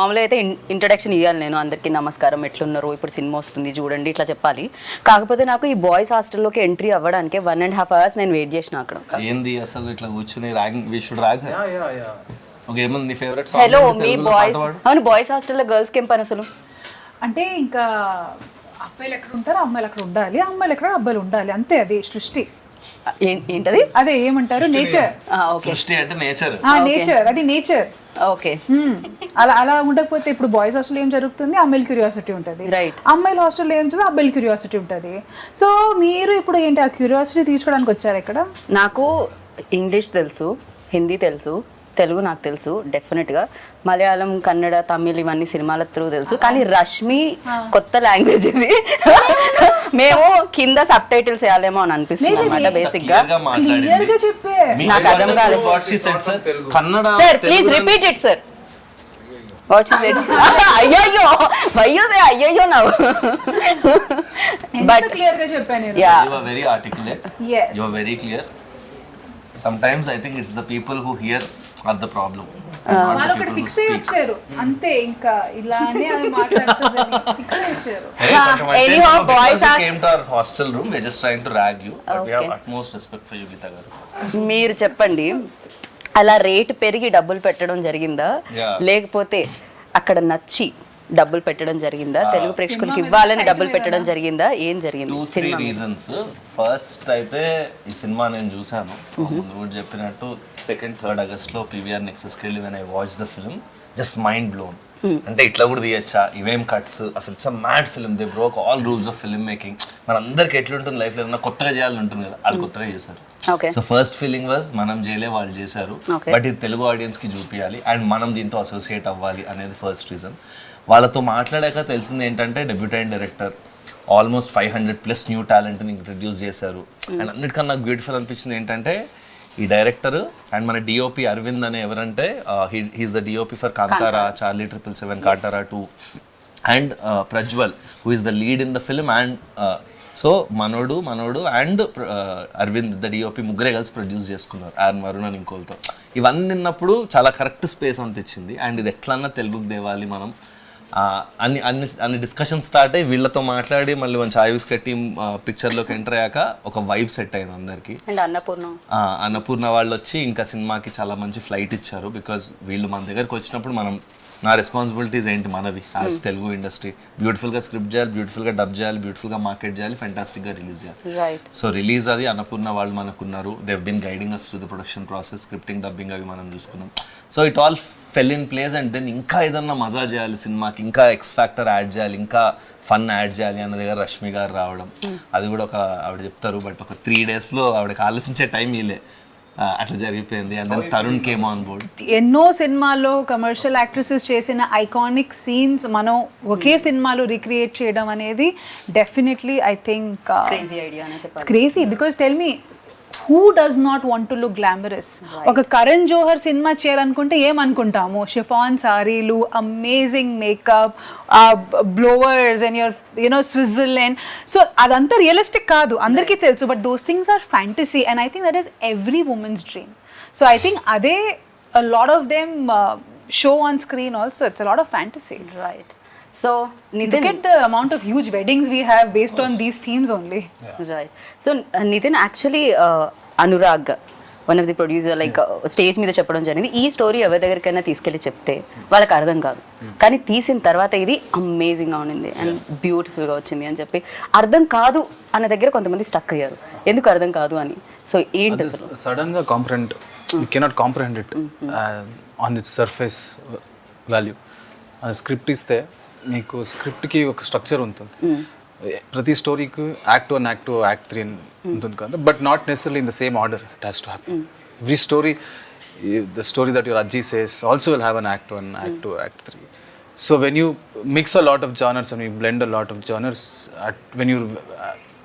మామూలుగా అయితే ఇంట్రడక్షన్ ఇవ్వాలి, నేను అందరికీ నమస్కారం ఎట్లున్నారు, ఇప్పుడు సినిమా వస్తుంది చూడండి ఇట్లా చెప్పాలి. కాకపోతే నాకు ఈ బాయ్స్ హాస్టల్లోకి ఎంట్రీ అవ్వడానికి 1.5 hours నేను వెయిట్ చేసిన అక్కడ. ఏంది అసలు ఇట్లా కూర్చుని ragging we should rag. Okay, ఏమన్నా నీ ఫేవరెట్ సాంగ్? హలో మీ బాయ్స్. అవును, బాయ్స్ హాస్టల్లో గర్ల్స్కి ఏం పని అసలు? అంటే ఇంకా అబ్బాయిలు ఎక్కడ ఉంటారు, అమ్మాయిలు అక్కడ ఉండాలి, అమ్మాయిలు ఎక్కడ అబ్బాయిలు ఉండాలి, అంతే. అది సృష్టి. ఏంటది? అదే ఏమంటారు, నేచర్. సృష్టి అంటే నేచర్. నేచర్, అది నేచర్. ఓకే, అలా ఉండకపోతే ఇప్పుడు బాయ్స్ హాస్టల్ ఏం జరుగుతుంది, అమ్మాయిల క్యూరియాసిటీ ఉంటుంది. రైట్. అమ్మాయిల హాస్టల్లో ఏం జరుగుతుంది, అబ్బాయిల క్యూరియాసిటీ ఉంటుంది. సో మీరు ఇప్పుడు ఏంటి ఆ క్యూరియాసిటీ తీర్చుకోవడానికి వచ్చారు ఇక్కడ? నాకు ఇంగ్లీష్ తెలుసు, హిందీ తెలుసు, తెలుగు నాకు తెలుసు డెఫినెట్గా, మలయాళం, కన్నడ, తమిళ్ ఇవన్నీ సినిమాల త్రూ తెలుసు. కానీ రష్మి కొత్త లాంగ్వేజ్ ఇది. మేము కింద సబ్ టైటిల్స్ వేయాలేమో అని అనిపిస్తుంది అనమాట బేసిక్ గా. నాకు అర్థం కాదు. Sir please repeat it sir. What is it? అయ్యయ్యో అయ్యయ్యో నా. బట్ క్లియర్ గా చెప్పాను. Yeah. You are very articulate. Yes. You are very clear. Sometimes I think it's the people who hear are the problem. వాళ్ళు ఒకటి fix అయ్యి వచ్చారు అంతే, ఇంకా ఇలానే అవి మాట్లాడుతుందని ఫిక్స్ అయ్యి వచ్చారు. Anyhow, boys came to our hostel room. We're just trying to rag you, but we have utmost respect for you, Geeta garu. మీరు చెప్పండి, అలా రేటు పెరిగి డబ్బులు పెట్టడం జరిగిందా, లేకపోతే అక్కడ నచ్చి డబ్బులు పెట్టడం జరిగిందా, తెలుగు ప్రేక్షకులకి ఇవ్వాలని డబ్బులు పెట్టడం జరిగిందా, ఏం జరిగింది? 2-3 reasons. ఫస్ట్ అయితే ఈ సినిమా నేను చూసాను, ముందు కూడా చెప్పినట్టు 2nd-3rd August పీవీఆర్ నెక్సెస్కి వెళ్ళి when I watched the film, just mind blown. అంటే ఇట్లా కూడా తీయచ్చా, ఇవేం కట్స్, అసలు it's a mad film. They broke all rules of film making. మన అందరికి ఎట్లుంటుంది లైఫ్లో, ఏదైనా కొత్తగా చేయాలని ఉంటుంది కదా, వాళ్ళు కొత్తగా చేశారు. సో ఫస్ట్ ఫీలింగ్ వాజ్ మనం చేయలే, వాళ్ళు చేశారు, బట్ ఇది తెలుగు ఆడియన్స్ కి చూపించాలి అండ్ మనం దీంతో అసోసియేట్ అవ్వాలి అనేది ఫస్ట్ రీజన్. వాళ్ళతో మాట్లాడాక తెలిసింది ఏంటంటే డెబ్యూటెంట్ డైరెక్టర్, ఆల్మోస్ట్ 500+ న్యూ టాలెంట్ని ఇంట్రడ్యూస్ చేశారు. అండ్ అన్నిటికన్నా నాకు బ్యూటిఫుల్ అనిపించింది ఏంటంటే ఈ డైరెక్టర్ అండ్ మన డిఓపి అరవింద్ అనే ఎవరంటే he's the DOP for Kantara, Charlie 777, Kantara 2, and Prajwal who is the lead in the film. And so మనోడు అండ్ అరవింద్ ద డిఓపి ముగ్గురే కలిసి ప్రొడ్యూస్ చేసుకున్నారు, వరుణ్ అని ఇంకోలతో. ఇవన్నీ విన్నప్పుడు చాలా కరెక్ట్ స్పేస్ అనిపించింది. అండ్ ఇది ఎట్లన్నా తెలుగుకి దేవాలి మనం అన్ని డిస్కషన్ స్టార్ట్ అయ్యి వీళ్ళతో మాట్లాడి మళ్ళీ మంచి ఆయుస్ కట్టి పిక్చర్లోకి ఎంటర్ అయ్యాక ఒక వైబ్ సెట్ అయింది అందరికి. అన్నపూర్ణ వాళ్ళు వచ్చి ఇంకా సినిమాకి చాలా మంచి ఫ్లైట్ ఇచ్చారు. బికాజ్ వీళ్ళు మన దగ్గరికి వచ్చినప్పుడు నా రెస్పాన్సిబిలిటీస్ ఏంటి మనవి యాజ్ తెలుగు ఇండస్ట్రీ, బ్యూటిఫుల్గా స్క్రిప్ట్ చేయాలి, బ్యూటిఫుల్గా డబ్ చేయాలి, బ్యూటిఫుల్గా మార్కెట్ చేయాలి, ఫెంటాస్టిక్గా రిలీజ్ చేయాలి. సో రిలీజ్ అది అన్నపూర్ణ వాళ్ళు మనకున్నారు. They have been guiding us through the production process, scripting, dubbing అవి మనం చూసుకున్నాం. So it all fell in place. And then ఇంకా ఏదన్నా మజా చేయాలి సినిమాకి, ఇంకా ఎక్స్ ఫ్యాక్టర్ యాడ్ చేయాలి, ఇంకా ఫన్ యాడ్ చేయాలి అన్న దగ్గర రష్మి గారు రావడం, అది కూడా ఒక ఆవిడ చెప్తారు బట్ ఒక 3 daysలో ఆవిడకి ఆలోచించే టైం ఇలే, అట్లా జరిగిపోయింది. And then Tarun came on board. ఎన్నో సినిమాల్లో కమర్షియల్ యాక్ట్రెసెస్ చేసిన ఐకానిక్ సీన్స్ మనం ఒకే సినిమాలో రీక్రియేట్ చేయడం అనేది definitely I think crazy. Because tell me, who does not want to look glamorous? ఒక కరణ్ జోహర్ సినిమా చేయాలనుకుంటే ఏమనుకుంటాము, షిఫాన్ సారీలు, amazing makeup, blowers and your Switzerland. So అదంతా రియలిస్టిక్ కాదు, అందరికీ తెలుసు. But those things are fantasy and I think that is every women's dream. So I think అదే a lot of them show on screen also. It's a lot of fantasy. Right. So Nitin, look at the amount of huge weddings we have based on these themes only. Right. So Nitin, actually Anurag, one of the producer, like stage మీద చెప్పడం జరిగింది, ఈ story ఎవరి దగ్గరికైనా తీసుకెళ్ళి చెప్తే వాళ్ళకి అర్థం కాదు, కానీ తీసిన తర్వాత ఇది అమేజింగ్గా ఉండింది అండ్ బ్యూటిఫుల్గా వచ్చింది అని చెప్పి. అర్థం కాదు అన్న దగ్గర కొంతమంది స్టక్ అయ్యారు, ఎందుకు అర్థం కాదు అని. సో ఏంటి సడన్గా comprehend, you cannot comprehend it on it's surface value. Script ఇస్తే మీకు స్క్రిప్ట్కి ఒక స్ట్రక్చర్ ఉంటుంది, ప్రతి స్టోరీకి యాక్ట్ 1, యాక్ట్ 2, యాక్ట్ 3 ఉంటుంది కదా, but not necessarily in the same order it has to happen. Every story, the story that your అజ్జీ says also will have an act 1, act 2, act 3. So when you mix a lot of genres and you blend a lot of genres,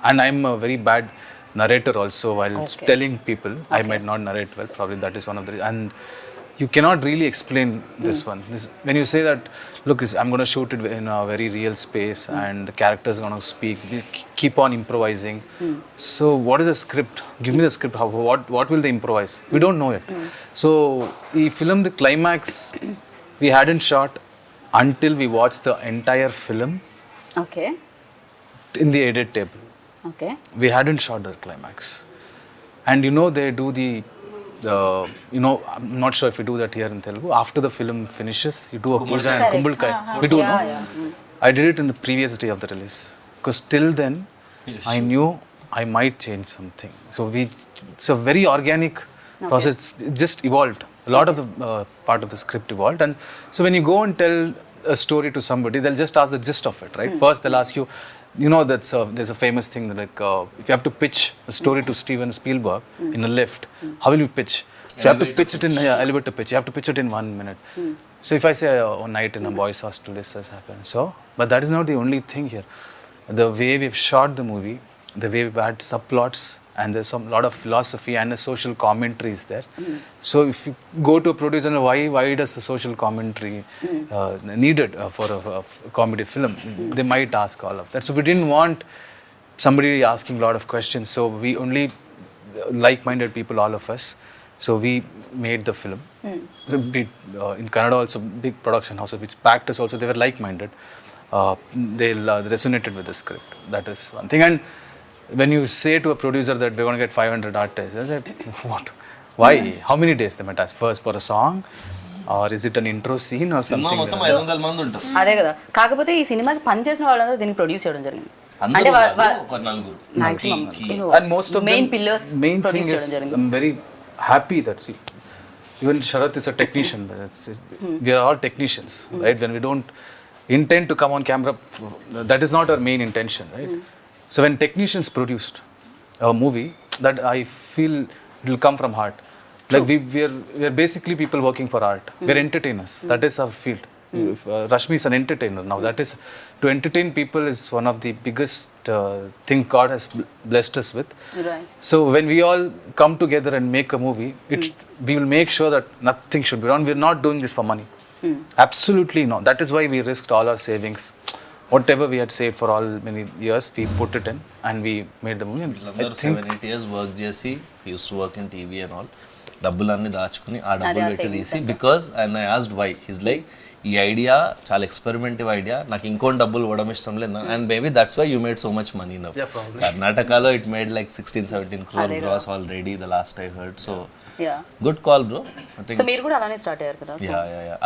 and I'm a very bad narrator also while telling people, I might not narrate well, probably that is one of the, and you cannot really explain this one. When you say that, look, I'm going to shoot it in a very real space and the characters are going to speak, we keep on improvising. So what is the script? Give me the script. What will they improvise? We don't know it. So the film, the climax we hadn't shot, until we watch the entire film okay in the edit table. Okay We hadn't shot the climax. And you know, they do you know, I'm not sure if we do that here in Telugu. After the film finishes, you do a puja and kumbhalkai. We do, no? I did it in the previous day of the release. Because till then, I knew I might change something. So it's a very organic process. It just evolved. A lot of the part of the script evolved. And so when you go and tell a story to somebody, they'll just ask the gist of it, right? First, they'll ask you, you know, there's a famous thing like if you have to pitch a story to Steven Spielberg in a lift, how will you pitch? So you have to pitch it in elevator pitch. You have to pitch it in 1 minute. So if I say one night in a boys' hostel, this has happened. So, but that is not the only thing here. The way we've shot the movie, the way we've had subplots, and there's some lot of philosophy and a social commentary is there. So if you go to a producer, why does the social commentary needed for a comedy film? They might ask all of that. So we didn't want somebody asking a lot of questions. So we only like-minded people, all of us. So we made the film. So in Kannada also, big production houses which backed us also, they were like-minded. They resonated with the script. That is one thing. And when you say to a producer that we're going to get 500 artists, I said, what? Why? How many days they might ask? First for a song? Or is it an intro scene or cinema something? మొత్తం 500 మంది ఉంటారు. అదే కదా. కాకపోతే ఈ సినిమాకి పనిచేసిన వాళ్ళందరూ దీన్ని ప్రొడ్యూస్ చేయడం జరిగింది. అందరూ ఒక నలుగురు. Maximum And most of main them, pillars main thing produce is, చేయడం జరిగింది. I'm very happy that, see, even Sharath is a technician. We are all technicians, right? When we don't intend to come on camera, that is not our main intention, right? So when technicians produced a movie, that I feel it will come from heart. Like we are basically people working for art. We are entertainers. That is our field. Rashmi is an entertainer now. That is, to entertain people is one of the biggest thing God has blessed us with. Right. So when we all come together and make a movie, we will make sure that nothing should be wrong. We are not doing this for money. Absolutely not. That is why we risked all our savings. Whatever we had saved for all many years, we put it in and we made the movie. వీళ్ళందరూ 7-8 years work చేసి used to work in TV and all డబ్బులన్నీ దాచుకుని ఆ డబ్బులు పెట్టి తీసి because and I asked why his like ఈ idea చాలా ఎక్స్పెరిమెంటివ్ ఐడియా, నాకు ఇంకోటి డబ్బులు ఇవ్వడం ఇష్టం లేదు, and maybe that's why you made so much money now. కర్ణాటకలో it made like 16-17 crore gross already the last I heard. So good call bro. So మీరు కూడా అలానే స్టార్ట్ అయ్యారు కదా.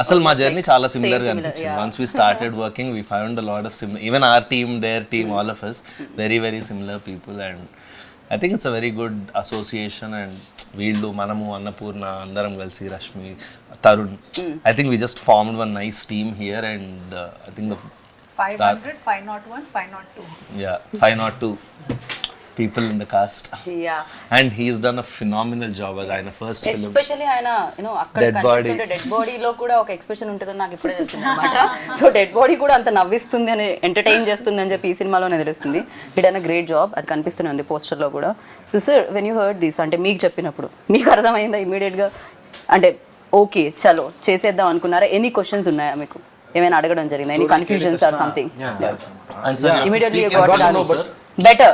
అసలు మా జర్నీ చాలా సిమిలర్ గా అనిపించింది. Once we started working we found a lot of similar, even our team, their team, all of us very very similar people. And I think it's a very good association. And వీళ్ళు, మనము, అన్నపూర్ణ అందరం కలిసి, Rashmi, Tarun, I think we just formed one nice team here. And I think 500, 501, 502. 502 people in the cast. And he's done a phenomenal job as ఆయన first film. Especially ఆయన అక్కడ కనిపిస్తుంటే dead బాడీలో కూడా ఒక ఎక్స్ప్రెషన్ ఉంటుందని నాకు ఇప్పుడే తెలిసింది అనమాట. సో డెడ్ బాడీ కూడా అంత నవ్విస్తుంది అని, ఎంటర్టైన్ చేస్తుంది అని చెప్పి ఈ సినిమాలోనే తెలుస్తుంది. It an a great job. అది కనిపిస్తూనే ఉంది పోస్టర్లో కూడా. So sir, when you heard this, అంటే మీకు చెప్పినప్పుడు మీకు అర్థమైందా ఇమీడియట్గా? అంటే ఓకే చలో చేసేద్దాం అనుకున్నారా? ఎనీ క్వశ్చన్స్ ఉన్నాయా మీకు? ఏమైనా అడగడం జరిగిందా? Any confusions or something? Immediately you got to know better.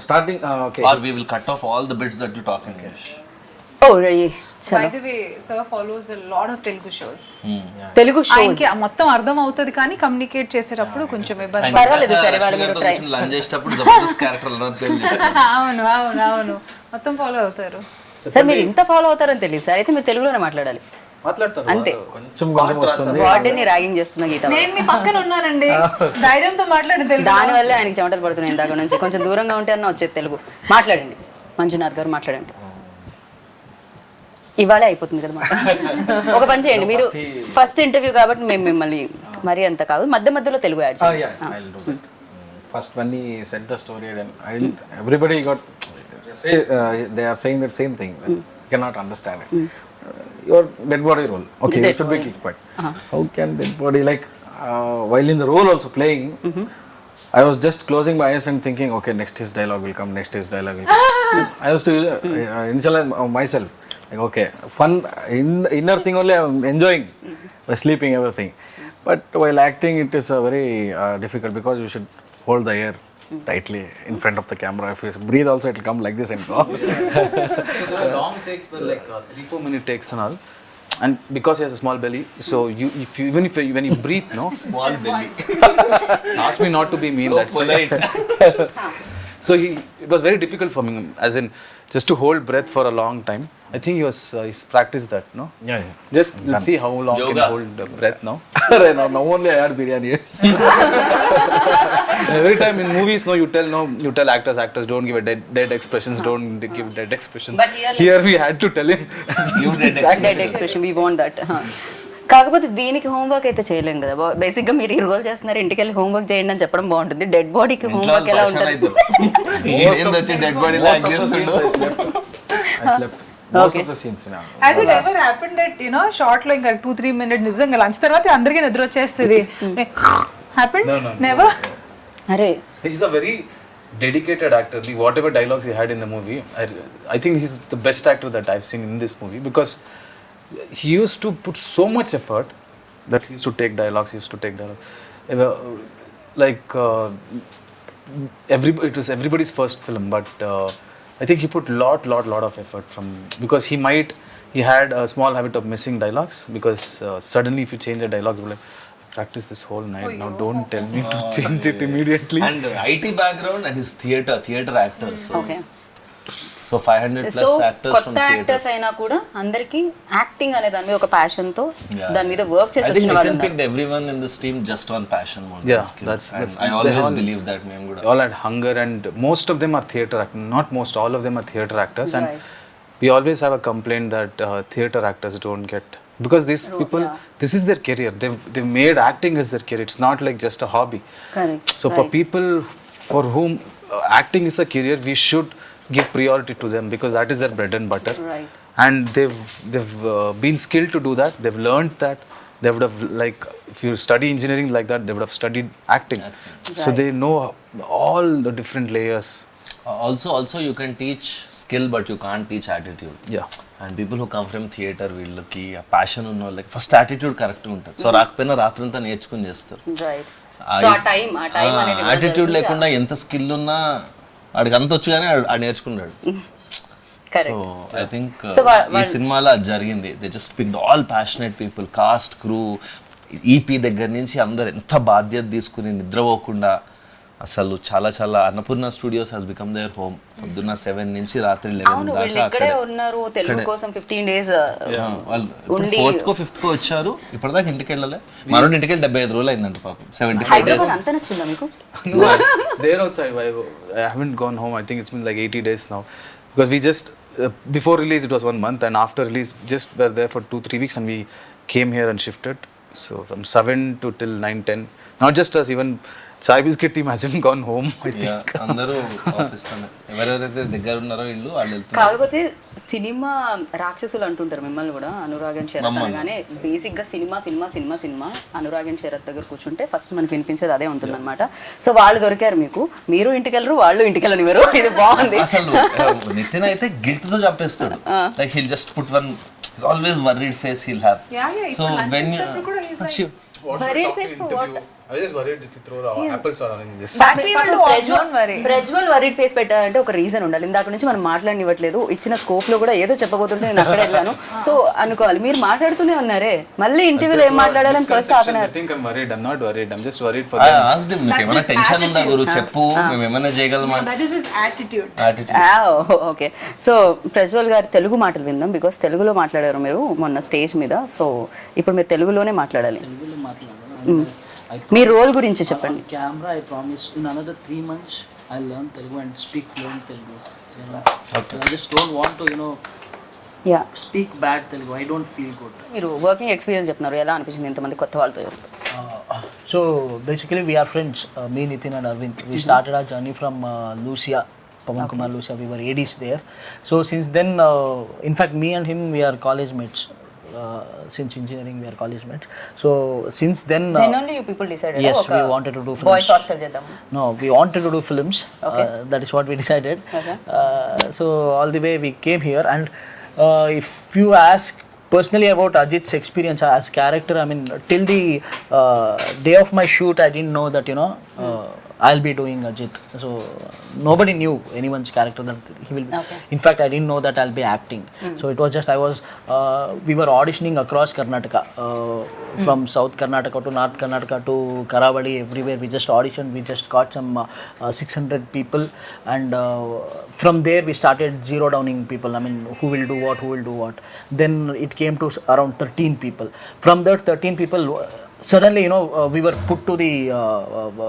Starting okay, or we will cut off all the bits that you talk in English. Oh really? By the way, sir follows a lot of Telugu shows. Telugu show ఆయనకి మొత్తం అర్థం అవుతుంది కానీ communicate చేసేటప్పుడు కొంచెం ఇబ్బంది. పర్వాలేదు sir, వాళ్ళు మీరు ట్రై. లంచ్ చేసేటప్పుడు జబర్దస్త్ క్యారెక్టర్ అవును అవును అవును, మొత్తం ఫాలో అవుతారు. సార్ మీరు ఇంత ఫాలో అవుతారని తెలియదు సార్. అయితే మీరు తెలుగులోనే మాట్లాడాలి అంతే. కొంచెం వస్తుంది. వాటిని ర్యాగింగ్ చేస్తున్నా గీత. నేను మీ పక్కన ఉన్నానండి, ధైర్యంతో మాట్లాడి తెలుగు. దానివల్ల ఆయనకి చెమటలు పడుతున్నాయి ఇందాక నుంచి. కొంచెం దూరంగా ఉంటే అన్న వచ్చేది తెలుగు. మాట్లాడండి మంజునాథ్ గారు, మాట్లాడండి. ఇవాళే అయిపోతుంది కదా మాట. ఒక పని చేయండి, మీరు ఫస్ట్ ఇంటర్వ్యూ కాబట్టి మేము మిమ్మల్ని మరీ అంత కాదు, మధ్య మధ్యలో తెలుగు యాడ్ చేయండి. First when he said the story, then everybody got they are saying that same thing. You cannot understand it. Your dead body role. Okay, you should be kicked back. How can dead body, like while in the role also playing, I was just closing my eyes and thinking, okay, next his dialogue will come, next his dialogue will come. I was to initialize myself. Like, okay, fun, inner thing only I'm enjoying by sleeping, everything. But while acting, it is very difficult because you should hold the air tightly in front of the camera. If you breathe also, it will come like this and go. So the long takes were like 3-4 minute takes and all. and because he has a small belly, so when you breathe, no, Small belly. ask me not to be mean. So That's polite. so it was very difficult for me, as in just to hold breath for a long time. I think he's practiced that, no? Yeah. Just let's see how long Yoga. can hold breath now. Now only I had biryani. Every time in movies, no, you tell actors don't give a dead expressions, don't give dead expressions. But here, we had to tell him. You did dead expression we want that. కాకపోతే దీనికి homework అయితే చేయలేం కదా. బేసిక్గా మీరు ఈ role చేస్తున్నారు, ఇంటికి వెళ్ళి హోంవర్క్ చేయండి అని చెప్పడం బాగుంటుంది. డెడ్ బాడీకి హోంవర్క్ ఎలా ఉంటుంది? వచ్చి డెడ్ బాడీ లాగ్ చేస్తుండు. I slept. Most of the scenes now. Has it ever happened that, you know, short లో ఇంకా 2-3 minutes నిజంగా లంచ్ తర్వాత అందరికీ నిద్ర వచ్చేస్తుంది? Happened? No. Never? అరే He's a very dedicated actor. Whatever dialogues he had in the movie, I think he's the best actor that I've seen in this movie, because he used to put so much effort that he used to take dialogues. Like it was everybody's first film, but I think he put lot of effort because he had a small habit of missing dialogues, because suddenly if you change a dialogue, you're like, practice this whole night. Now don't tell me to change it immediately. And IT background and his theater actor. Okay. So 500 so plus actors from కొత్త theater. Actors అయినా కూడా అందరికి acting అనే దాని మీద ఒక passion తో దాని మీద వర్క్ చేసి I think వచ్చిన వాళ్ళు Nitin ఉన్నారు. picked everyone in this team just on passion more Yeah, than skill. that's- And I they always all- believe that మేము కూడా. All had hunger, and most of them are theater actors. Not most, all of them are theater actors. And Right. we always have a complaint that theater actors don't get, because these people, this is their career. They've made acting as their career. It's not like just a hobby. Correct. So for people for whom acting is a career, we should give priority to them, because that is their bread and butter. Right. And they've been skilled to do that. They've learned that. They would have, like, if you study engineering like that, they would have studied acting. So they know all the different layers. Also you can teach skill but you can't teach attitude. Yeah. And people who come from theater, వీళ్ళకి ఆ passion ఉన్న వాళ్ళకి first attitude correct ఉంటుంది. So రాకపోయినా రాత్రంతా నేర్చుకుని చేస్తారు. Right. So ఆ టైం అనేది యాటిట్యూడ్ లేకుండా ఎంత స్కిల్ ఉన్నా వాడికి అంత వచ్చు కానీ ఆడు నేర్చుకున్నాడు. సో ఐ థింక్ ఈ సినిమాలో అది జరిగింది. They just picked all passionate people, cast, crew, EP దగ్గర నుంచి అందరు ఎంత బాధ్యత తీసుకుని నిద్రపోకుండా అసలు చాలా Annapurna studios has become their home. పొద్దున్న 7 నుంచి రాత్రి 11 అవును, వీళ్ళు దాకా ఇక్కడే ఉన్నారు తెలుగు కోసం 15 days వాళ్ళు 4th కో 5th కో వచ్చారు. ఇప్పటిదాకా ఇంటికి వెళ్ళలే. మరో ఇంటికి వెళ్ళి 75 రోజులు అయిందంట పాపం. 75 days. హైదరాబాద్ అంత నచ్చిందా మీకు? No, there also I haven't gone home. I think it's been like 80 days now, because we just before release it was 1 month, and after release just were there for 2-3 weeks, and we came here and shifted. So from 7 to till 9-10, not just us, even Chai Biscuit team hasn't gone home, I think. అందరూ office లోనే, ఎవరెవరైతే దగ్గర ఉన్నారో ఇల్లు వాళ్ళు వెళ్తున్నారు. కాకపోతే cinema రాక్షసులు అంటుంటారు మిమ్మల్ని కూడా. అనురాగన్ శరత్ అనగానే బేసిక్ గా సినిమా అనురాగన్ శరత్ దగ్గర కూర్చుంటే ఫస్ట్ మనకి వినిపించేది అదే ఉంటుంది అనమాట. సో వాళ్ళు దొరికారు మీకు, మీరు ఇంటికి వెళ్ళరు, వాళ్ళు ఇంటికి వెళ్ళనివ్వరు. ఇది బాగుంది. అసలు నితిన్ అయితే గిల్ట్ తో చంపేస్తాడు. Like he'll just put one always worried face he'll have. So when Worried face for what? I was just worried if you throw apples or oranges. Prajwal worried face పెట్టాలంటే ఒక రీజన్ ఉండాలి. ఇందాక నుంచి మనం మాట్లాడనివ్వట్లేదు. ఇచ్చిన స్కోప్ లో కూడా ఏదో చెప్పబోతుంటే నేను అక్కడ వెళ్ళాను. సో అనుకోవాలి, మీరు మాట్లాడుతూనే ఉన్నారే. మళ్ళీ ఇంటర్వ్యూలో ఏం మాట్లాడాలని first half an hour. I think I'm worried. I'm not worried. I'm just worried for I them. asked him, నీకు ఏమైనా టెన్షన్ ఉందా గురు, చెప్పు, మేము ఏమైనా చేయగలమా. That is his attitude. Okay. So Prajwal గారి తెలుగు మాటలు విందాం, బికాస్ తెలుగులో మాట్లాడారు మీరు మొన్న స్టేజ్ మీద. సో ఇప్పుడు మీరు తెలుగులోనే మాట్లాడాలి. మీ రోల్ గురించి చెప్పండి. Camera, I promise in another 3 months I'll learn Telugu and speak fluent Telugu. So, okay. I just don't want to, yeah, speak bad Telugu. I don't feel good. మీరు working experience చెప్తున్నారు, ఎలా అనిపించింది ఇంతమంది కొత్త వాళ్ళతో చేస్తారు? So basically we are friends, me, Nitin and Arvind. We started our journey from Lucia, Pawan Kumar Lucia. We were ADs there. So since then, in fact me and him, we are college mates. Since engineering we are college mates. So since then, only you people decided, yes, we wanted to do films. Boys hostel చేద్దాం. No, we wanted to do films. Okay. That is what we decided. Okay. So all the way we came here, and if you ask personally about Ajit's experience as character, I mean, till the day of my shoot, I didn't know that I'll be doing Ajit. So nobody knew anyone's character that he will be. In fact, I didn't know that I'll be acting. So it was just we were auditioning across Karnataka, from South Karnataka to North Karnataka to Karavali, everywhere. We just auditioned. We just got some 600 people, and from there we started zero downing people. I mean, who will do what. Then it came to around 13 people. From that 13 people, suddenly, we were put to the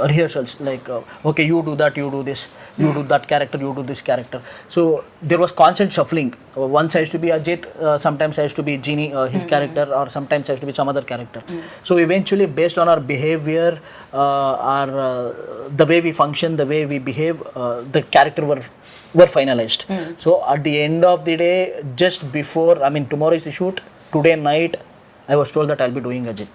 rehearsals, like, okay, you do that, you do this, you do that character, you do this character. So there was constant shuffling. Once I used to be Ajit, sometimes I used to be Genie, his character, or sometimes I used to be some other character. So eventually, based on our behavior, the way we function, the way we behave, the character were finalized. So at the end of the day, just before, I mean, tomorrow is the shoot, today night, I was told that I'll be doing Ajit.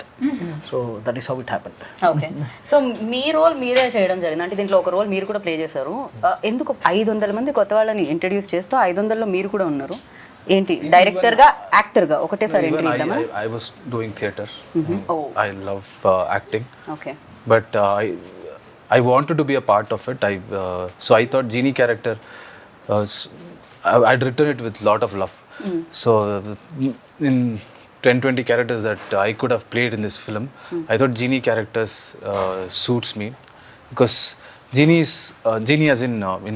So that is how it happened. Okay so మీ role మీరే చేయడం జరిగింది అంటే దీంట్లో ఒక role మీరు కూడా play చేశారు ఎందుకు 500 మంది కొత్త వాళ్ళని ఇంట్రడ్యూస్ చేస్తూ 500లో మీరు కూడా ఉన్నారు ఏంటి డైరెక్టర్గా యాక్టర్గా ఒకటేసారి ఎంట్రీ ఇద్దామా I was doing theatre. I love acting. Okay But I wanted to be a part of it. So I thought Genie character, I'd written it with lot of love. So in 10-20 characters that I could have played in this film, I thought Genie characters suits me because Genie as in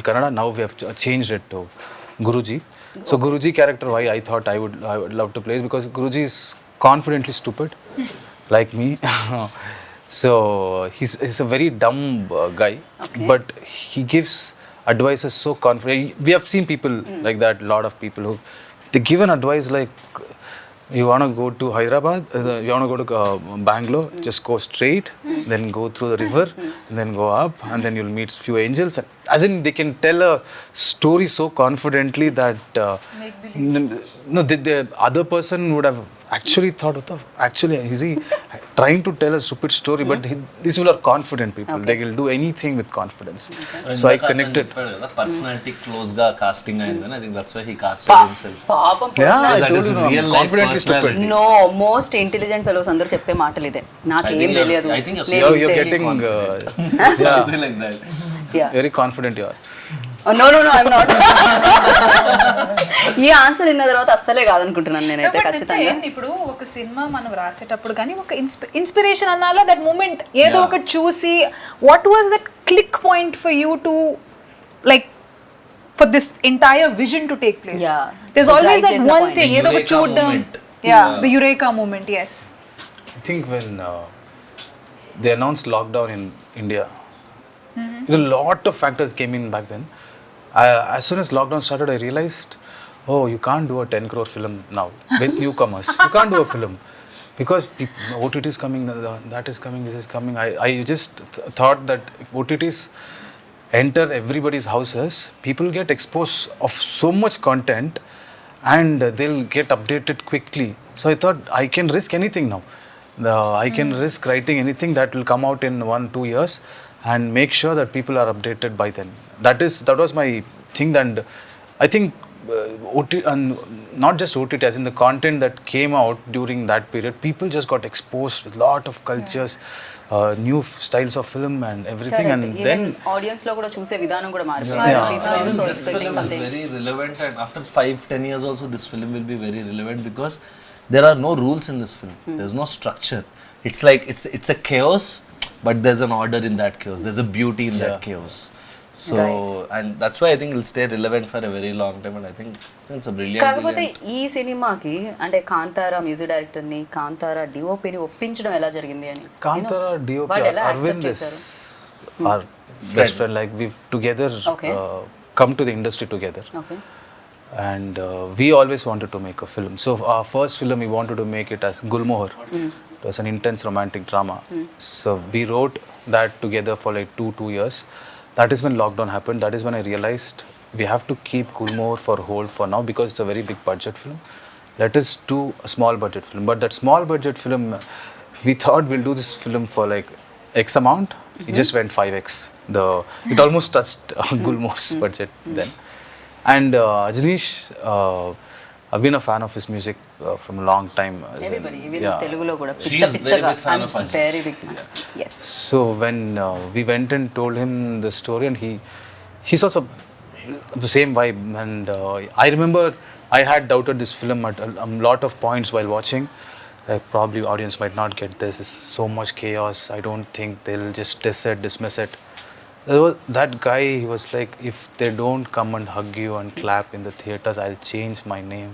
Kannada, now we have changed it to Guruji. So Guruji character, why I thought I would love to play is because Guruji is confidently stupid like me. So he's a very dumb guy, but he gives advices so confident. We have seen people like that, lot of people who they give an advice like, you want to go to Hyderabad, you want to go to Bangalore, just go straight, then go through the river, and then go up, and then you'll meet few angels. As in, they can tell a story so confidently that the other person would have actually thought of, actually, is he trying to tell a stupid story? But these people are confident people. They will do anything with confidence. So I connected. Personality close ga casting ayindani. I think that's why he casted himself. పాపం Yeah, I That told is you, his real life confidently stupid. personality. No most intelligent fellows అందరూ చెప్పే మాటలు ఇదే నాకేం తెలియదు I think You're getting something like that. very confident you are. No I'm not ఈ answer విన్న తర్వాత అస్సలే కాదనుకుంటున్నాను నేనైతే ఖచ్చితంగా ఇప్పుడు ఒక సినిమా మనం రాసేటప్పుడు కానీ ఒక ఇన్స్పిరేషన్ అన్నాలో దట్ మూమెంట్ ఏదో ఒకటి చూసి what was that click point for you to like for this entire vision to take place there is always that one thing ఏదో ఒకటి చూడడం the eureka moment yes I think when they announced lockdown in India, a lot of factors came in back then. As soon as lockdown started, I realized, oh, you can't do a 10 crore film now with newcomers. You can't do a film because OTT is coming, that is coming, this is coming. I just thought that if OTTs enter everybody's houses, people get exposed of so much content and they'll get updated quickly. So I thought I can risk anything now. I can risk writing anything that will come out in 1-2 years and make sure that people are updated by then. That was my thing, and I think OTT, and not just OTT, as in the content that came out during that period, people just got exposed with lot of cultures, new styles of film and everything. Correct. And Even then audience లో కూడా చూసే విధానం కూడా Even మారిపోయింది this film is very relevant, and after 5-10 years also this film will be very relevant because there are no rules in this film. There's no structure. It's like it's a chaos, but there's an order in that chaos. There's a beauty in that chaos. So and that's why I think it'll stay relevant for a very long time, and I think it's a brilliant. కాకపోతే ఈ సినిమాకి అంటే Kantara music director ని కాంతారా డిఓపిని ఒప్పించడం ఎలా జరిగింది అని Kantara DOP వాళ్ళు ఎలా Arvind accept is our best friend. Like we've together come to the industry together. Okay And we always wanted to make a film. So our first film, we wanted to make it as Gulmohar. It was an intense romantic drama. So we wrote that together for like 2 years. That is when lockdown happened. That is when I realized we have to keep Gulmohar for hold for now because it's a very big budget film. Let us do a small budget film. But that small budget film, we thought we'll do this film for like X amount. It just went 5x. It almost touched Gulmohar's budget then. And Ajaneesh I've been a fan of his music from a long time. Everybody, even Telugulo kuda She's picha very pichaga. big fan I'm of Ajay. very big fan. Yes. So when we went and told him the story, and he's also the same vibe. And I remember I had doubted this film at a lot of points while watching. Like probably audience might not get this. There's so much chaos. I don't think they'll just dismiss it. That guy, he was like, if they don't come and hug you and clap in the theaters, I'll change my name.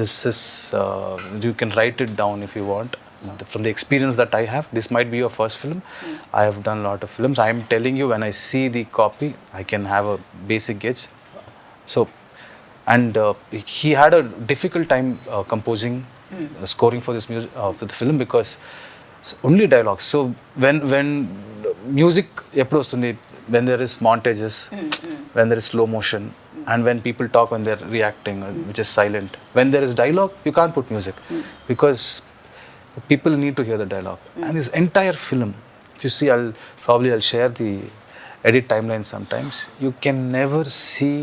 This is, you can write it down if you want. From the experience that I have, this might be your first film. I have done a lot of films. I am telling you, when I see the copy, I can have a basic gauge. So, and he had a difficult time composing, scoring for this music, for the film, because it's only dialogues. So when music eppudu vastundi, when there is montages, when there is slow motion, and when people talk when they're reacting, which is silent. When there is dialogue, you can't put music because people need to hear the dialogue. And this entire film, if you see, I'll share the edit timeline sometimes. You can never see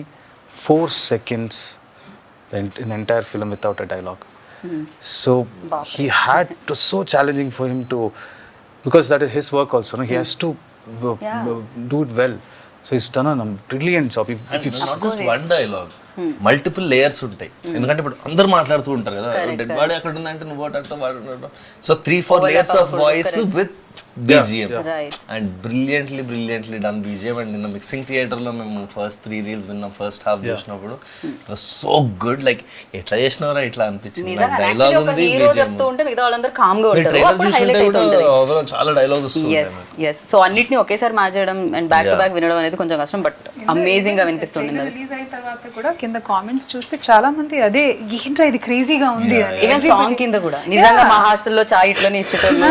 4 seconds in the entire film without a dialogue. So he had to, so challenging for him to, because that is his work also, no? He has to do it well. So he's done a brilliant job. And not just one dialogue, multiple layers ఉంటాయి. ఎందుకంటే ఇప్పుడు అందరు మాట్లాడుతూ ఉంటారు కదా, dead body అక్కడ ఉందంటే నువ్వు వాడు. So 3-4 layers of voice with BGM. And brilliantly done BGM. And in the mixing theater lo mem first 3 reels vinnam, first half chesinapudu it was so good. Like etla chesnavara itla anpichindi. Like dialogue undi, hero cheptu unte migida vallandaru calm ga untaru, appudu highlight aituntadi. overall chaala dialogue vastundi. Yes. So అన్నిటిని ఒకేసారి మార్చడం and back to back వినడం అనేది కొంచెం కష్టం, but amazing గా వినిపిస్తుంది. Release అయిన తర్వాత కూడా కింద కామెంట్స్ చూస్తే చాలా మంది అదే ఏంట్రా ఇది క్రేజీగా ఉంది అని. ఈవెన్ సాంగ్ కింద కూడా నిజంగా మా హాస్టల్లో చాయ్ ఇట్లనే ఇచ్చేటోళ్ళు,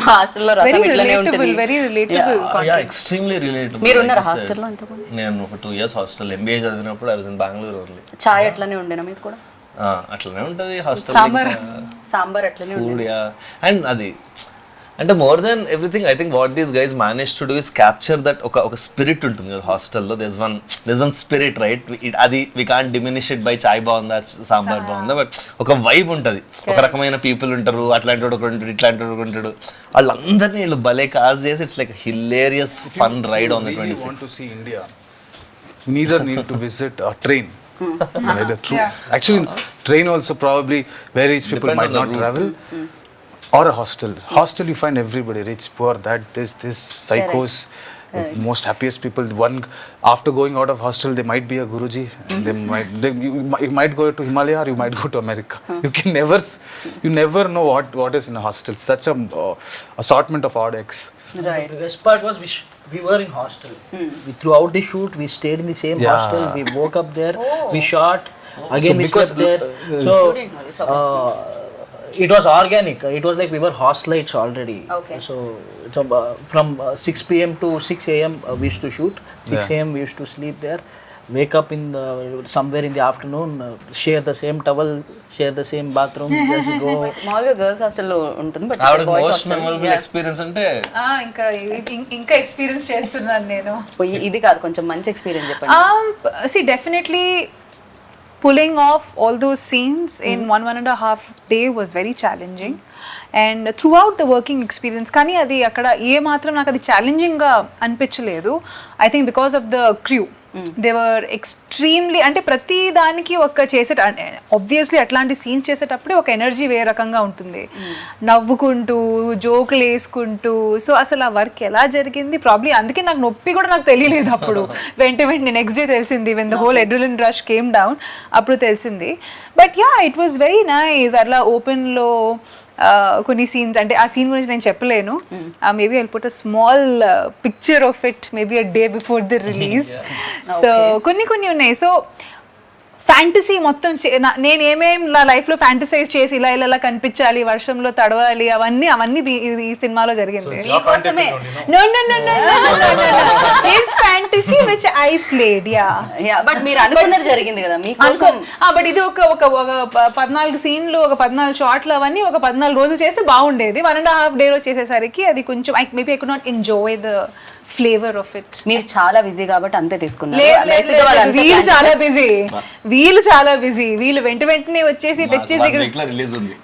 మా హాస్టల్లో రసం ఇట్లనే ఉంటుంది. Very relatable. Yeah, extremely relatable. మీరు ఉన్నారా హాస్టల్లో అంతకుముందు? నేను ఒక 2 years హాస్టల్ MBA చదివినప్పుడు I was in Bangalore only. చాయ్ అట్లనే ఉండేనా మీకు కూడా? అట్లనే ఉంటుంది హాస్టల్. సాంబార్ అట్లనే ఫుడ్. అండ్ అది అంటే more then everything I think what these guys manage to do is capture that ఒక స్పిరిట్ ఉంటుంది కదా హాస్టల్లో. This one spirit, right? అది we can't diminish it by చాయ్ బాగుందా సాంబార్ బాగుందా, బట్ ఒక వైబ్ ఉంటుంది. ఒక రకమైన పీపుల్ ఉంటారు, అట్లాంటి వాడు ఉంటాడు, ఇట్లాంటి వాడు ఉంటాడు. వాళ్ళందరినీ వీళ్ళు భలే కాజ్ చేసి it's like hilarious fun ride on the 26th. Want to see India, you neither need to visit a train. Actually, train also probably where rich people might not travel. Or a hostel. Hostel you find everybody, rich, poor, that, this, psychos, most happiest people. One after going out of hostel, they might be a Guruji. You might go to Himalaya or you might go to America. You never know what is in a hostel. Such a assortment of odd eggs. Right. The best part was we were in hostel. Throughout the shoot, we stayed in the same hostel. We woke up there. We shot. Again, we slept there. It was organic. It was like we were hostelites already. Okay. So from 6 p.m. to 6 a.m. We used to shoot. 6 a.m. we used to sleep there. Wake up somewhere in the afternoon. Share the same towel. Share the same bathroom. Just go. మామూలుగా girls హాస్టల్లో ఉంటుంది, but most memorable experience అంటే ఇంకా experience చేస్తున్నాను నేను. ఇది కాదు, కొంచెం మంచి ఎక్స్పీరియన్స్ చెప్పండి. See, definitely pulling off all those scenes in 1.5 day was very challenging, and throughout the working experience కానీ అది అక్కడ ఏ మాత్రం నాకు అది ఛాలెంజింగ్గా అనిపించలేదు. I think because of the crew, they were extremely, అంటే ప్రతి దానికి ఒక ఆబ్వియస్లీ అట్లాంటి సీన్స్ చేసేటప్పుడే ఒక ఎనర్జీ వేరే రకంగా ఉంటుంది, నవ్వుకుంటూ జోకులు వేసుకుంటూ. సో అసలు ఆ వర్క్ ఎలా జరిగింది ప్రాబ్లీ అందుకే నాకు నొప్పి కూడా నాకు తెలియలేదు అప్పుడు. వెంటనే నెక్స్ట్ డే తెలిసింది, when the whole adrenaline rush came down, అప్పుడు తెలిసింది. But it was very nice. అట్లా ఓపెన్లో కొన్ని సీన్స్, అంటే ఆ సీన్ గురించి నేను చెప్పలేను. Maybe I'll put a small picture of it maybe a day before the release. So కొన్ని ఉన్నాయి. సో ఫ్యాంటసీ మొత్తం నేను ఏమేం నా లైఫ్లో ఫ్యాంటసైజ్ చేసి ఇలా కనిపించాలి, వర్షంలో తడవాలి, అవన్నీ ఈ సినిమాలో జరిగింది. Fantasy which I played. But మీరు అనుకున్నది జరిగింది కదా మీకోసం. బట్ ఇది ఒక 14 సీన్లు, ఒక 14 షాట్లు, అవన్నీ ఒక 14 రోజులు చేస్తే బాగుండేది. 1.5 డేలో చేసేసరికి అది కొంచెం maybe I could not enjoy the flavour of it. మీరు చాలా బిజీ కాబట్టి అంతే తీసుకున్నారు. వీళ్ళు చాలా బిజీ, వీళ్ళు వెంటనే వచ్చేసి తెచ్చేసి రిలీజ్ ఉంది.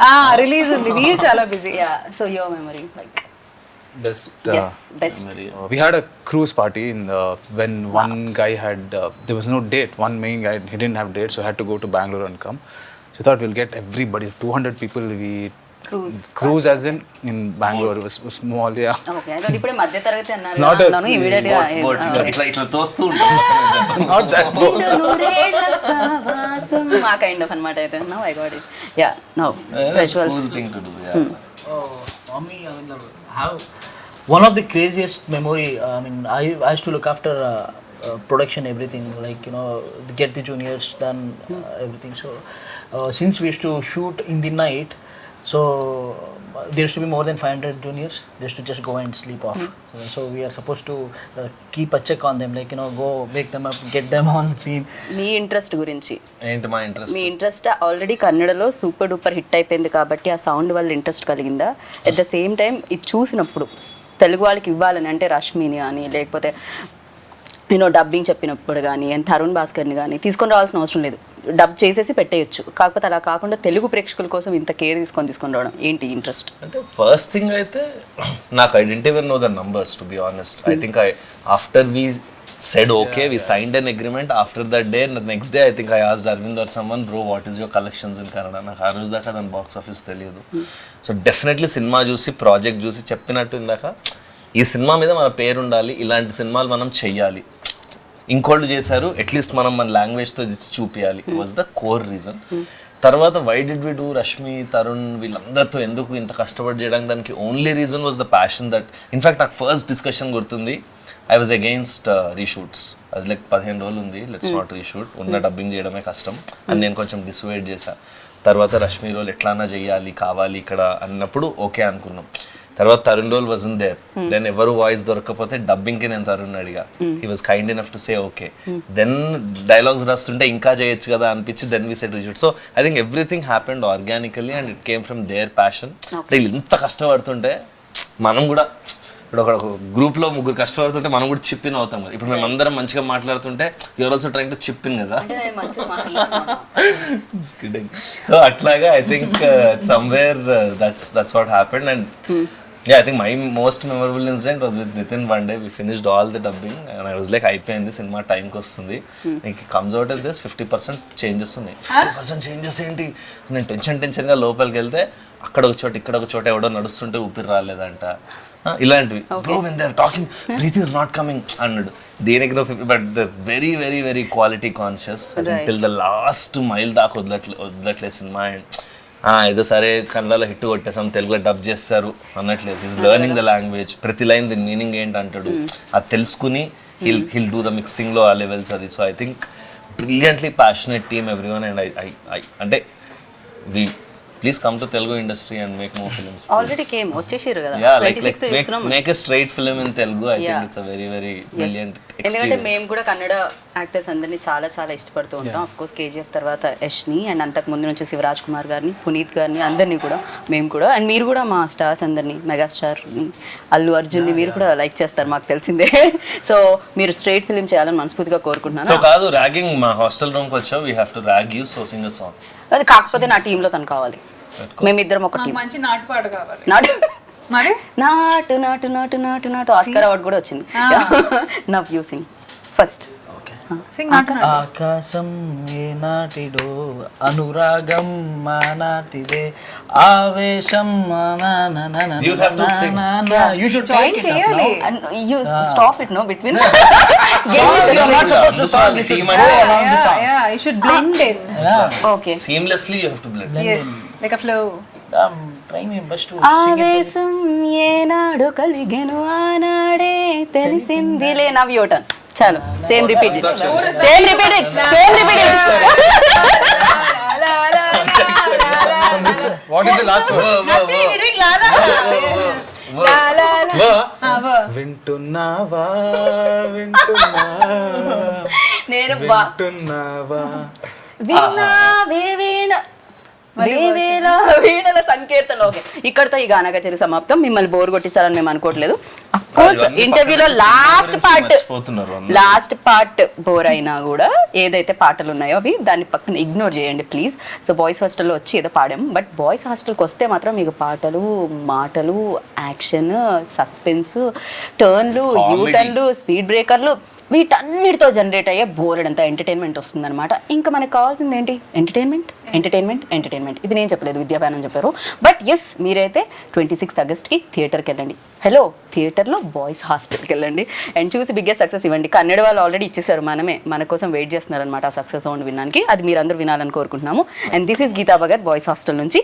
రిలీజ్ ఉంది, వీళ్ళు చాలా busy. So your memory like Best. best. We had a cruise party when one guy had there was no date. One main guy, he didn't have date, so had to go to Bangalore and come. So thought we'll get everybody, 200 people. We cruise as in Bangalore. It was small, yeah. Okay, I thought ipude madhya taragati not a- annaru immediately ఇట్లా తోస్తూ ఉంటాం. Not that boat. ఆ kind of అన్నమాట. అయితే now I got it. Yeah now visuals. Cool thing to do, yeah. Mommy, I mean, have one of the craziest memory. I mean, I used to look after production, everything, like, you know, get the juniors done, everything. So since we used to shoot in the night, so there used to be more than 500 juniors. They used to just go and sleep off. So we are supposed to keep a check on them, like, you know, go wake them up, get them on scene. Me interest గురించి, ఏంటి మా interest? మీ interest already కన్నడలో super duper hit అయిపోయింది కాబట్టి ఆ sound వల్ల interest కలిగిందా? At the same time ఇది చూసినప్పుడు తెలుగు వాళ్ళకి ఇవ్వాలని, అంటే రష్మిని కానీ లేకపోతే నేను డబ్బింగ్ చెప్పినప్పుడు కానీ తరుణ్ భాస్కర్ని కానీ తీసుకొని రావాల్సిన అవసరం లేదు, డబ్ చేసేసి పెట్టేయచ్చు. కాకపోతే అలా కాకుండా తెలుగు ప్రేక్షకుల కోసం ఇంత కేర్ తీసుకొని రావడం ఏంటి ఇంట్రెస్ట్? అంటే ఫస్ట్ థింగ్ అయితే నాకు I didn't even know the numbers to be honest. I think after we said okay, we signed an agreement. After that day, the next day I think I asked Arvind or someone, bro, what is your collections in Kannada? నాకు ఆ రోజు దాకా దాని box office తెలియదు. So definitely cinema చూసి project చూసి చెప్పినట్టు ఇందాక ఈ సినిమా మీద మన పేరు ఉండాలి, ఇలాంటి సినిమాలు మనం చెయ్యాలి, ఇంకోళ్ళు చేశారు అట్లీస్ట్ మనం మన లాంగ్వేజ్తో చూపించాలి, వాజ్ ద కోర్ రీజన్. తర్వాత why did we do Rashmi, Tarun వీళ్ళందరితో ఎందుకు ఇంత కష్టపడి చేయడానికి, దానికి only reason was the passion that in fact నాకు ఫస్ట్ డిస్కషన్ గుర్తుంది, ఐ వాజ్ అగెయిన్స్ట్ రీషూట్స్. అది లైక్ 15 రోజులు ఉంది, లెట్స్ నాట్ రీషూట్, ఉన్న డబ్బింగ్ చేయడమే కష్టం అని నేను కొంచెం డిసైడ్ చేశా. తర్వాత రష్మి రోల్ ఎట్లానా చేయాలి కావాలి ఇక్కడ అన్నప్పుడు ఓకే అనుకున్నాం. తర్వాత Tarun role wasn't there, then ఎవరు వాయిస్ దొరకకపోతే డబ్బింగ్కి నేను తరుణ్ అడిగా, he was kind enough to say okay. Then dialogues రాస్తుంటే ఇంకా చేయొచ్చు కదా అనిపించి then we said reshoot. So I think everything happened organically and it came from their passion. వీళ్ళు ఇంత కష్టపడుతుంటే మనం కూడా ఇప్పుడు ఒక గ్రూప్లో 3 కష్టపడుతుంటే మనం కూడా చిప్ ఇన్ అవుతాం కదా. ఇప్పుడు మేము అందరం మంచిగా మాట్లాడుతుంటే you're also trying to chip in కదా. సో అట్లాగా I think somewhere that's what happened. And yeah, I think my most memorable incident was with Nitin. One day we finished all the dubbing and I was like అయిపోయింది cinema టైంకి వస్తుంది, ఇంక comes out of this 50% changes ఉన్నాయి. 50% changes ఏంటి, నేను టెన్షన్గా లోపలికి వెళ్తే అక్కడ ఒక చోట ఇక్కడ ఒక చోట ఎవడో నడుస్తుంటే ఊపిరి రాలేదంట, ఇలాంటివి. Bro when they are talking breath is not coming అన్నాడు. దేనికి but the very very very quality conscious till the last mile దాకా వదలట్లేదు సినిమా. అండ్ ఏదో సరే కన్నడలో హిట్ కొట్టేసాం తెలుగులో డబ్ చేస్తారు అన్నట్లేదు. ఈజ్ లెర్నింగ్ ద లాంగ్వేజ్, ప్రతి లైన్ దీని మీనింగ్ ఏంటి అంటాడు, అది తెలుసుకుని హిల్ డూ ద మిక్సింగ్లో ఆ లెవెల్స్ అది. So I think brilliantly passionate team everyone. And I అంటే we please come to Telugu industry and make more films. Already came వచ్చేసారు కదా, yeah, like make a straight film in Telugu. I think it's a very very brilliant experience. ఎందుకంటే మేము కూడా Kannada actors అందరినీ చాలా చాలా ఇష్టపడుతూ ఉంటాం. ఆఫ్ కోర్స్ కేజీఎఫ్ తర్వాత యష్ని అండ్ అంతకు ముందు నుంచి శివరాజ్ కుమార్ గారిని, పునీత్ గారిని, అందరినీ కూడా మేము కూడా, అండ్ మీరు కూడా మా స్టార్స్ అందరినీ, మెగాస్టార్ అల్లు అర్జున్ని మీరు కూడా లైక్ చేస్తారు మాకు తెలిసిందే. సో మీరు స్ట్రైట్ ఫిల్మ్ చేయాలని మనస్ఫూర్తిగా కోరుకుంటున్నాను. సో కాదు ర్యాగింగ్, మా హాస్టల్ రూమ్కి వచ్చావు, we have to rag you, so Singh a song. అది కాకపోతే నా టీంలో తను కావాలి, మేమిద్దరం ఒక టీం. మంచి నాటుపాడు కావాలి. నాటు మరి నాటు నాటు నాటు నాటు నాటు ఆస్కార్ అవార్డు కూడా వచ్చింది. Now you sing first. Singh నాటు. ఆకాశం ఏ నాటిడో అనురాగం మా నాటిదే ఆవేశం You have to sing. You should join take it up చేయాలి. now. And you stop it, no, between. You are not supposed to song. You should Team go అంటే along the song. Yeah, you should blend in. Yeah. Okay. seamlessly you have to blend. Yes, like a flow. I'm trying my best to sing it. ఆవేశం ఏనాడు కలిగెను ఆనాడే తెలిసిందిలే. Now your turn. చాలు, same repeat it, same repeat it, same repeat it. What is the last word? Nothing, we're doing la la. La la la. వింటున్నావా వింటున్నావా నేను వింటున్నావా విన్నావే వీణ వేవేల వీణల సంకీర్తన. ఓకే, ఇక్కడతో ఈ గానా కచేరీ సమాప్తం. మిమ్మల్ని బోర్ కొట్టించాలని మేము అనుకోవట్లేదు. కోర్స్ ఇంటర్వ్యూలో లాస్ట్ పార్ట్ బోర్ అయినా కూడా ఏదైతే పాటలు ఉన్నాయో అవి దాన్ని పక్కన ఇగ్నోర్ చేయండి ప్లీజ్. సో బాయ్స్ హాస్టల్లో వచ్చి ఏదో పాడాం, బట్ బాయ్స్ హాస్టల్కి వస్తే మాత్రం మీకు పాటలు, మాటలు, యాక్షన్, సస్పెన్స్, టర్న్లు, యూటర్న్లు, స్పీడ్ బ్రేకర్లు వీటన్నిటితో జనరేట్ అయ్యే బోర్డంతా ఎంటర్టైన్మెంట్ వస్తుందన్నమాట. ఇంకా మనకు కావాల్సింది ఏంటి? Entertainment, entertainment, entertainment. ఇది నేను చెప్పలేదు, విద్యాభానం చెప్పారు. బట్ ఎస్, మీరైతే 26th ఆగస్ట్కి థియేటర్కి వెళ్ళండి. హలో, థియేటర్లో బాయ్స్ హాస్టల్కి వెళ్ళండి అండ్ చూసి బిగ్గెస్ట్ సక్సెస్ ఇవ్వండి. కన్నడ వాళ్ళు ఆల్రెడీ ఇచ్చేసారు, మన కోసం వెయిట్ చేస్తున్నారు అనమాట ఆ సక్సెస్ సౌండ్ వినడానికి. అది మీరందరూ వినాలని కోరుకుంటున్నాము. And this is Geetha Bhagat boys hostel నుంచి.